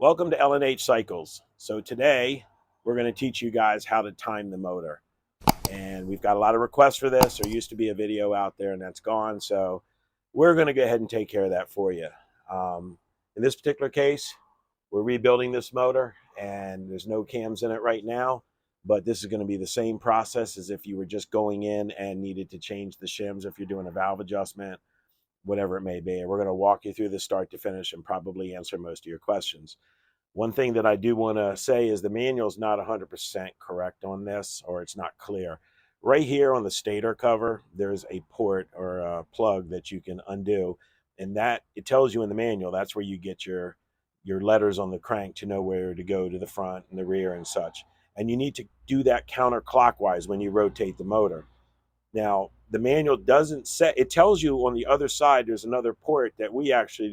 Welcome to LNH Cycles. So today we're going to teach you guys how to time the motor. And we've got a lot of requests for this. There used to be a video out there and that's gone. So we're going to go ahead and take care of that for you. In this particular case, we're rebuilding this motor and there's no cams in it right now. But this is going to be the same process as if you were just going in and needed to change the shims if you're doing a valve adjustment, whatever it may be. And we're going to walk you through the start to finish and probably answer most of your questions. One thing that I do want to say is the manual is not 100% correct on this, or it's not clear. Right here on the stator cover, there's a port or a plug that you can undo, and that it tells you in the manual that's where you get your letters on the crank to know where to go to the front and the rear and such. And you need to do that counterclockwise when you rotate the motor. Now, the manual doesn't set, it tells you on the other side there's another port that we actually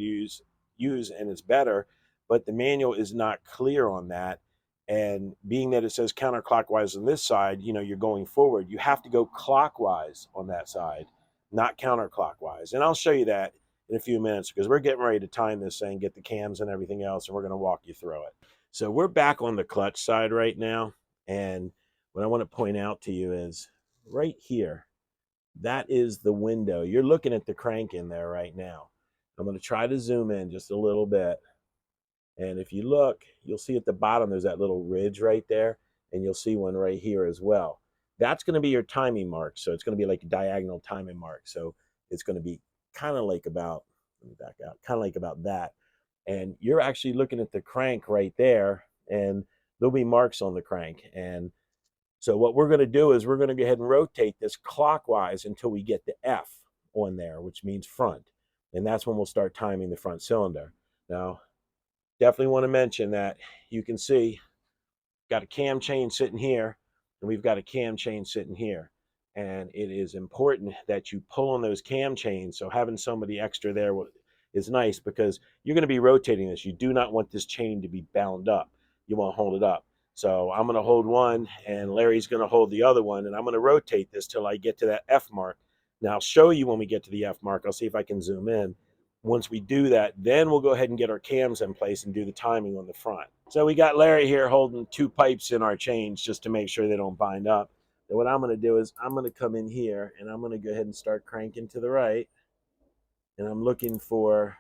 use and it's better, but the manual is not clear on that. And being that it says counterclockwise on this side, you're going forward, you have to go clockwise on that side, not counterclockwise. And I'll show you that in a few minutes because we're getting ready to time this thing, get the cams and everything else, and we're going to walk you through it. So we're back on the clutch side right now. And what I want to point out to you is right here, that is the window. You're looking at the crank in there right now. I'm going to try to zoom in just a little bit. And if you look, you'll see at the bottom, there's that little ridge right there. And you'll see one right here as well. That's going to be your timing mark. So it's going to be like a diagonal timing mark. So it's going to be kind of like about, let me back out, kind of like about that. And you're actually looking at the crank right there. And there'll be marks on the crank. And so what we're going to do is we're going to go ahead and rotate this clockwise until we get the F on there, which means front. And that's when we'll start timing the front cylinder. Now, definitely want to mention that you can see got a cam chain sitting here and we've got a cam chain sitting here. And it is important that you pull on those cam chains. So having somebody extra there is nice because you're going to be rotating this. You do not want this chain to be bound up. You want to hold it up. So I'm going to hold one and Larry's going to hold the other one, and I'm going to rotate this till I get to that F mark. Now I'll show you when we get to the F mark. I'll see if I can zoom in. Once we do that, then we'll go ahead and get our cams in place and do the timing on the front. So we got Larry here holding two pipes in our chains just to make sure they don't bind up. And what I'm going to do is I'm going to come in here and I'm going to go ahead and start cranking to the right. And I'm looking for,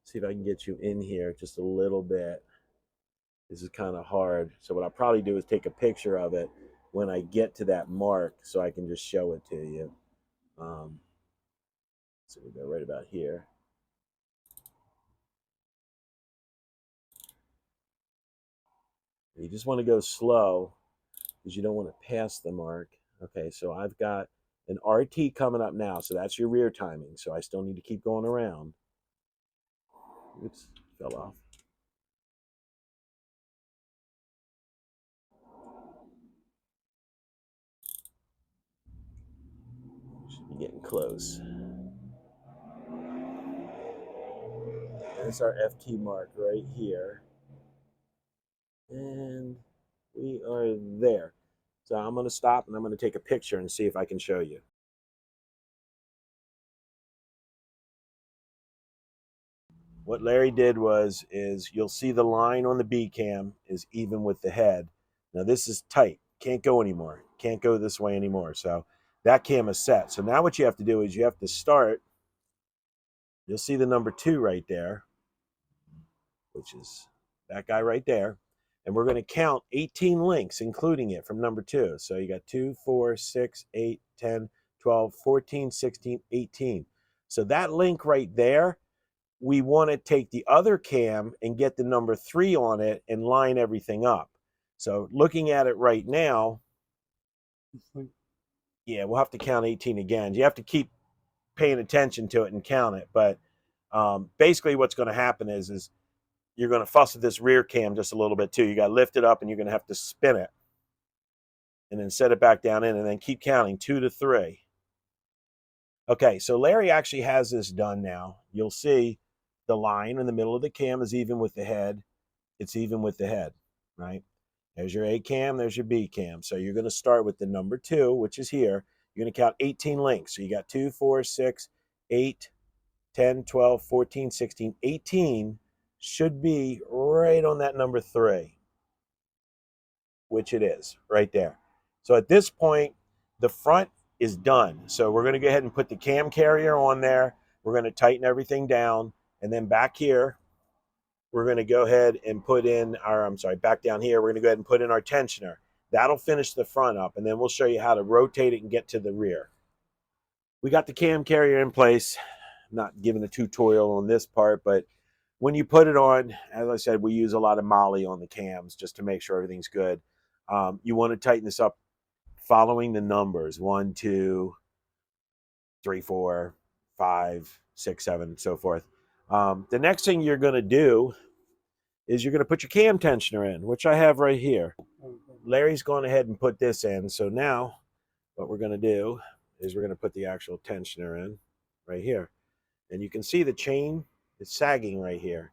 see if I can get you in here just a little bit. This is kind of hard. So what I'll probably do is take a picture of it when I get to that mark so I can just show it to you. So we go right about here. You just want to go slow because you don't want to pass the mark. Okay, so I've got an RT coming up now. So that's your rear timing. So I still need to keep going around. Oops, fell off. Should be getting close. There's our FT mark right here. And we are there. So I'm going to stop and I'm going to take a picture and see if I can show you. What Larry did is you'll see the line on the B cam is even with the head. Now this is tight. Can't go anymore. Can't go this way anymore. So that cam is set. So now what you have to do is you have to start. You'll see the number 2 right there, which is that guy right there. And we're going to count 18 links, including it from number 2. So you got 2, 4, 6, 8, 10, 12, 14, 16, 18. So that link right there, we want to take the other cam and get the number 3 on it and line everything up. So looking at it right now, yeah, we'll have to count 18 again. You have to keep paying attention to it and count it. But basically what's going to happen is you're going to fuss with this rear cam just a little bit too. You got to lift it up and you're going to have to spin it and then set it back down in and then keep counting 2 to 3. Okay, so Larry actually has this done now. You'll see the line in the middle of the cam is even with the head. It's even with the head, right? There's your A cam, there's your B cam. So you're going to start with the number 2, which is here. You're going to count 18 links. So you got 2, 4, 6, 8, 10, 12, 14, 16, 18 should be right on that number 3, which it is right there. So at this point, the front is done. So we're going to go ahead and put the cam carrier on there. We're going to tighten everything down. And then back here, we're going to go ahead and put in our, back down here, we're going to go ahead and put in our tensioner. That'll finish the front up, and then we'll show you how to rotate it and get to the rear. We got the cam carrier in place. I'm not giving a tutorial on this part, but when you put it on, as I said, we use a lot of moly on the cams just to make sure everything's good. You want to tighten this up following the numbers 1, 2, 3, 4, 5, 6, 7, and so forth. The next thing you're going to do is you're going to put your cam tensioner in, which I have right here. Larry's gone ahead and put this in. So now what we're going to do is we're going to put the actual tensioner in right here. And you can see the chain is sagging right here.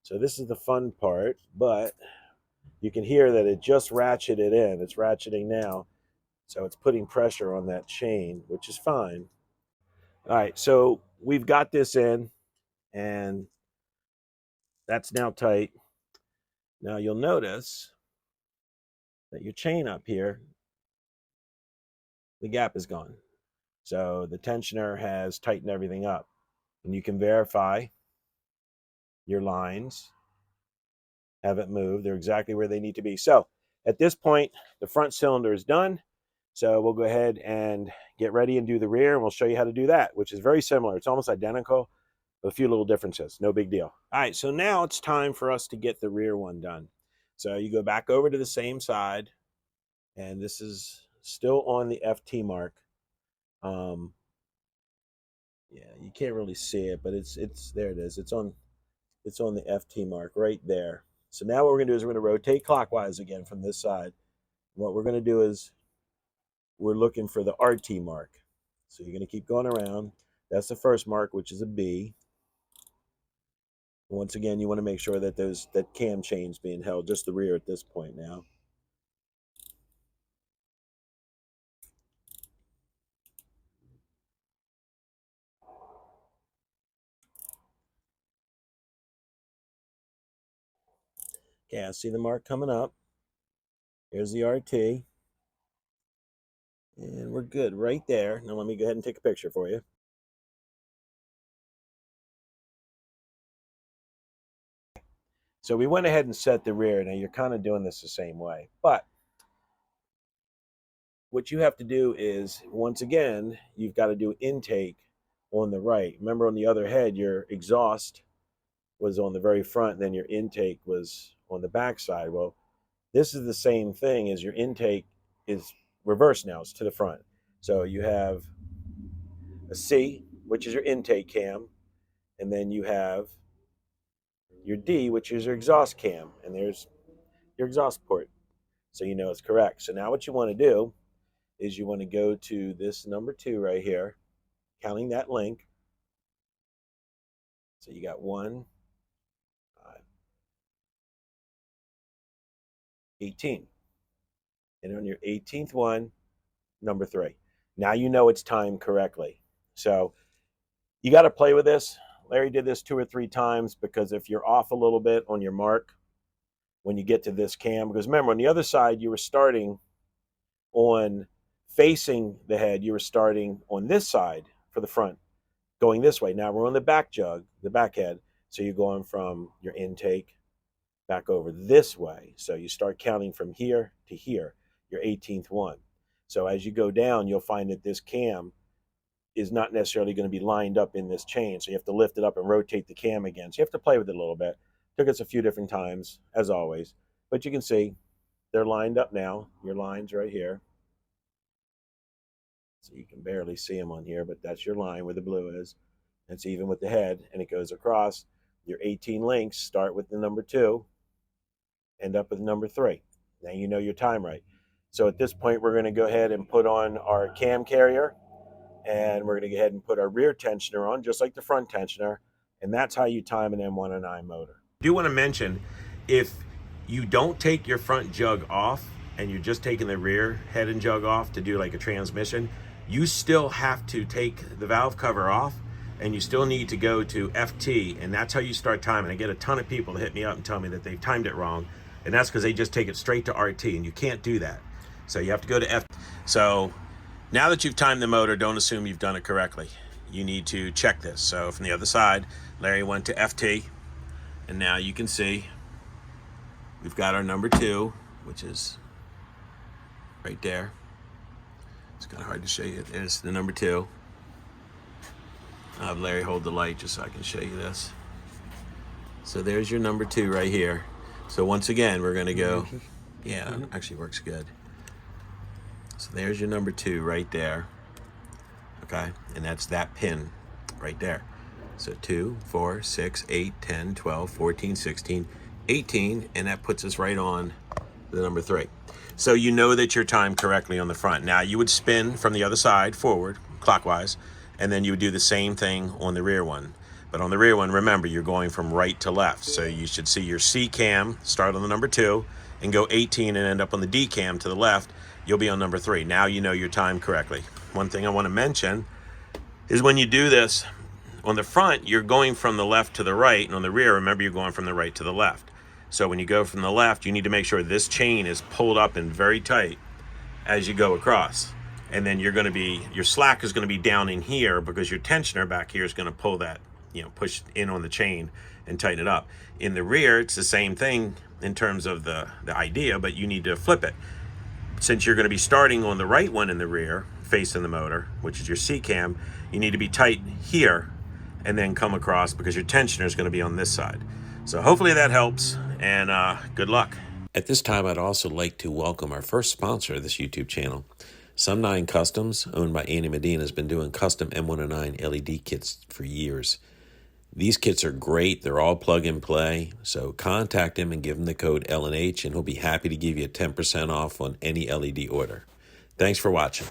So this is the fun part, but you can hear that it just ratcheted in. It's ratcheting now. So it's putting pressure on that chain, which is fine. All right, so we've got this in, and that's now tight. Now you'll notice that your chain up here, the gap is gone. So the tensioner has tightened everything up. And you can verify your lines haven't moved. They're exactly where they need to be. So at this point, the front cylinder is done. So we'll go ahead and get ready and do the rear, and we'll show you how to do that, which is very similar. It's almost identical, but a few little differences. No big deal. All right, so now it's time for us to get the rear one done. So you go back over to the same side, and this is still on the FT mark. Yeah, you can't really see it, but it's there it is. It's on the FT mark right there. So now what we're going to do is we're going to rotate clockwise again from this side. What we're going to do is we're looking for the RT mark. So you're going to keep going around. That's the first mark, which is a B. Once again, you want to make sure that that cam chain's being held, just the rear at this point now. Okay, I see the mark coming up. Here's the RT. And we're good right there. Now let me go ahead and take a picture for you. So we went ahead and set the rear. Now you're kind of doing this the same way. But what you have to do is, once again, you've got to do intake on the right. Remember, on the other head, your exhaust was on the very front, and then your intake was on the back side. Well, this is the same thing as your intake is reversed now. It's to the front. So you have a C, which is your intake cam, and then you have your D, which is your exhaust cam, and there's your exhaust port. So you know it's correct. So now what you want to do is you want to go to this number 2 right here, counting that link. So you got 1, 5, 18. And on your 18th one, number 3. Now you know it's timed correctly. So you got to play with this. Larry did this 2 or 3 times, because if you're off a little bit on your mark when you get to this cam, because remember, on the other side, you were starting on facing the head, you were starting on this side for the front, going this way. Now we're on the back jug, the back head, so you're going from your intake back over this way. So you start counting from here to here, your 18th one. So as you go down, you'll find that this cam is not necessarily going to be lined up in this chain. So you have to lift it up and rotate the cam again. So you have to play with it a little bit. Took us a few different times, as always. But you can see they're lined up now. Your line's right here. So you can barely see them on here, but that's your line where the blue is. It's even with the head, and it goes across. Your 18 links start with the number 2, end up with number 3. Now you know your time right. So at this point, we're going to go ahead and put on our cam carrier, and we're going to go ahead and put our rear tensioner on, just like the front tensioner, and that's how you time an M109 motor. I do want to mention, if you don't take your front jug off and you're just taking the rear head and jug off to do like a transmission, you still have to take the valve cover off and you still need to go to FT, and that's how you start timing. I get a ton of people to hit me up and tell me that they've timed it wrong, and that's because they just take it straight to RT, and you can't do that. So you have to go to FT. So now that you've timed the motor, don't assume you've done it correctly. You need to check this. So from the other side, Larry went to FT, and now you can see we've got our number 2, which is right there. It's kind of hard to show you. There's the number 2. I'll have Larry hold the light just so I can show you this. So there's your number 2 right here. So once again, we're going to go, yeah, it actually works good. So there's your number 2 right there. Okay, and that's that pin right there. So 2, 4, 6, 8, 10, 12, 14, 16, 18, and that puts us right on the number 3. So you know that you're timed correctly on the front. Now you would spin from the other side forward, clockwise, and then you would do the same thing on the rear one. But on the rear one, remember, you're going from right to left. So you should see your C cam start on the number 2 and go 18 and end up on the D cam to the left. You'll be on number 3. Now you know you're timed correctly. One thing I want to mention is when you do this, on the front, you're going from the left to the right, and on the rear, remember, you're going from the right to the left. So when you go from the left, you need to make sure this chain is pulled up and very tight as you go across. And then you're going to be, your slack is going to be down in here because your tensioner back here is going to pull that, push in on the chain and tighten it up. In the rear, it's the same thing in terms of the idea, but you need to flip it. Since you're going to be starting on the right one in the rear, facing the motor, which is your C cam, you need to be tight here and then come across because your tensioner is going to be on this side. So hopefully that helps, and good luck. At this time, I'd also like to welcome our first sponsor of this YouTube channel. Some9 Customs, owned by Andy Medina, has been doing custom M109 LED kits for years. These kits are great. They're all plug and play. So contact him and give him the code LNH, and he'll be happy to give you 10% off on any LED order. Thanks for watching.